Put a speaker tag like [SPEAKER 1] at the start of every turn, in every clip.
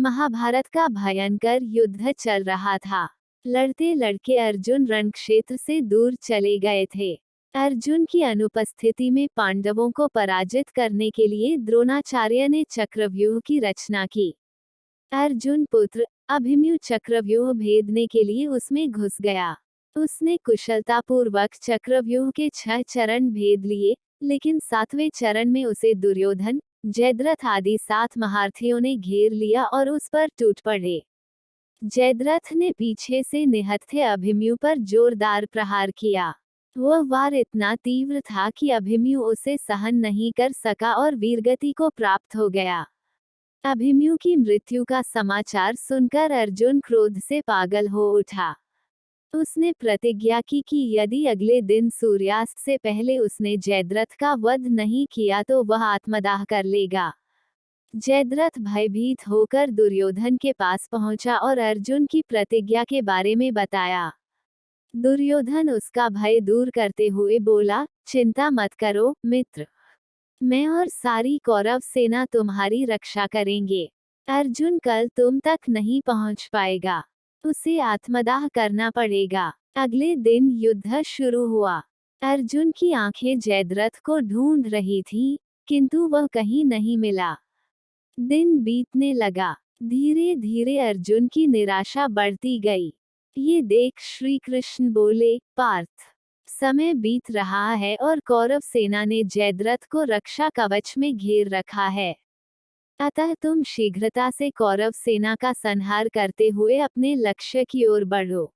[SPEAKER 1] महाभारत का भयंकर युद्ध चल रहा था। लड़ते लड़के अर्जुन रणक्षेत्र से दूर चले गए थे। अर्जुन की अनुपस्थिति में पांडवों को पराजित करने के लिए द्रोणाचार्य ने चक्रव्यूह की रचना की। अर्जुन पुत्र अभिमन्यु चक्रव्यूह भेदने के लिए उसमें घुस गया। उसने कुशलतापूर्वक चक्रव्यूह के 6 चरण भेद लिए, लेकिन 7वें चरण में उसे दुर्योधन, जयद्रथ आदि 7 महारथियों ने घेर लिया और उस पर टूट पड़े। जयद्रथ ने पीछे से निहत्थे अभिमन्यु पर जोरदार प्रहार किया। वह वार इतना तीव्र था कि अभिमन्यु उसे सहन नहीं कर सका और वीरगति को प्राप्त हो गया। अभिमन्यु की मृत्यु का समाचार सुनकर अर्जुन क्रोध से पागल हो उठा। उसने प्रतिज्ञा की कि यदि अगले दिन सूर्यास्त से पहले उसने जयद्रथ का वध नहीं किया तो वह आत्मदाह कर लेगा। जयद्रथ भयभीत होकर दुर्योधन के पास पहुंचा और अर्जुन की प्रतिज्ञा के बारे में बताया। दुर्योधन उसका भय दूर करते हुए बोला, चिंता मत करो मित्र, मैं और सारी कौरव सेना तुम्हारी रक्षा करेंगे। अर्जुन कल तुम तक नहीं पहुंच पाएगा, उसे आत्मदाह करना पड़ेगा। अगले दिन युद्ध शुरू हुआ। अर्जुन की आंखें जयद्रथ को ढूंढ रही थीं, किंतु वह कहीं नहीं मिला। दिन बीतने लगा। धीरे धीरे अर्जुन की निराशा बढ़ती गई। ये देख श्री कृष्ण बोले, पार्थ, समय बीत रहा है और कौरव सेना ने जयद्रथ को रक्षा कवच में घेर रखा है। अतः तुम शीघ्रता से कौरव सेना का संहार करते हुए अपने लक्ष्य की ओर बढ़ो।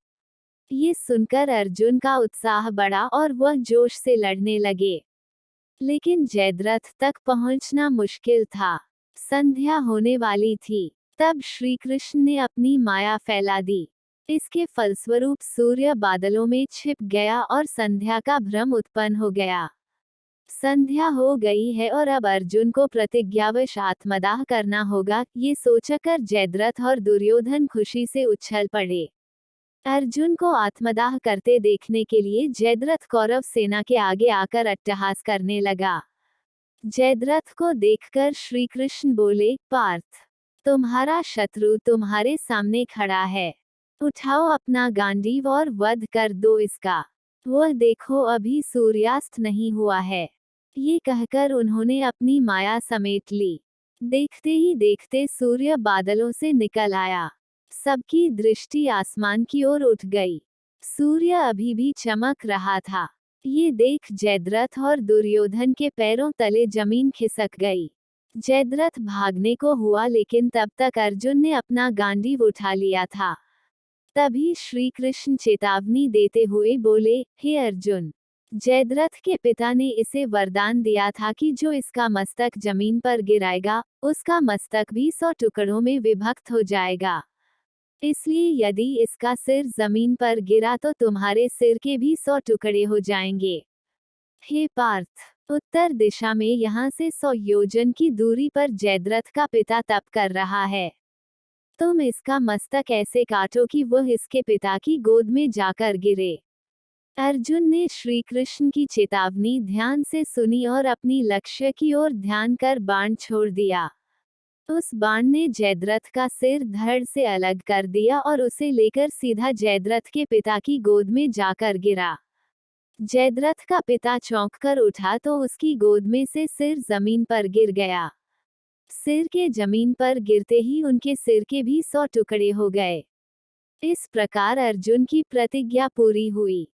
[SPEAKER 1] ये सुनकर अर्जुन का उत्साह बढ़ा और वह जोश से लड़ने लगे। लेकिन जयद्रथ तक पहुंचना मुश्किल था। संध्या होने वाली थी। तब श्री कृष्ण ने अपनी माया फैला दी। इसके फलस्वरूप सूर्य बादलों में छिप गया और संध्या का भ्रम उत्पन्न हो गया। संध्या हो गई है और अब अर्जुन को प्रतिज्ञावश आत्मदाह करना होगा, ये सोचकर जयद्रथ और दुर्योधन खुशी से उछल पड़े। अर्जुन को आत्मदाह करते देखने के लिए जयद्रथ कौरव सेना के आगे आकर अट्टहास करने लगा। जयद्रथ को देखकर श्री कृष्ण बोले, पार्थ, तुम्हारा शत्रु तुम्हारे सामने खड़ा है। उठाओ अपना गांडीव और वध कर दो इसका। वह देखो अभी सूर्यास्त नहीं हुआ है। ये कहकर उन्होंने अपनी माया समेट ली। देखते ही देखते सूर्य बादलों से निकल आया। सबकी दृष्टि आसमान की ओर उठ गई। सूर्य अभी भी चमक रहा था। ये देख जयद्रथ और दुर्योधन के पैरों तले जमीन खिसक गई। जयद्रथ भागने को हुआ, लेकिन तब तक अर्जुन ने अपना गांडीव उठा लिया था। तभी श्री कृष्ण चेतावनी देते हुए बोले, हे अर्जुन, जयद्रथ के पिता ने इसे वरदान दिया था कि जो इसका मस्तक जमीन पर गिराएगा, उसका मस्तक भी 100 टुकड़ों में विभक्त हो जाएगा। इसलिए यदि इसका सिर जमीन पर गिरा तो तुम्हारे सिर के भी 100 टुकड़े हो जाएंगे। हे पार्थ, उत्तर दिशा में यहाँ से 100 योजन की दूरी पर जयद्रथ का पिता तप कर रहा है। तुम इसका मस्तक ऐसे काटो कि वह इसके पिता की गोद में जाकर गिरे। अर्जुन ने श्री कृष्ण की चेतावनी ध्यान से सुनी और अपनी लक्ष्य की ओर ध्यान कर बाण छोड़ दिया। उस बाण ने जयद्रथ का सिर धड़ से अलग कर दिया और उसे लेकर सीधा जयद्रथ के पिता की गोद में जाकर गिरा। जयद्रथ का पिता चौंक कर उठा तो उसकी गोद में से सिर जमीन पर गिर गया। सिर के जमीन पर गिरते ही उनके सिर के भी 100 टुकड़े हो गए। इस प्रकार अर्जुन की प्रतिज्ञा पूरी हुई।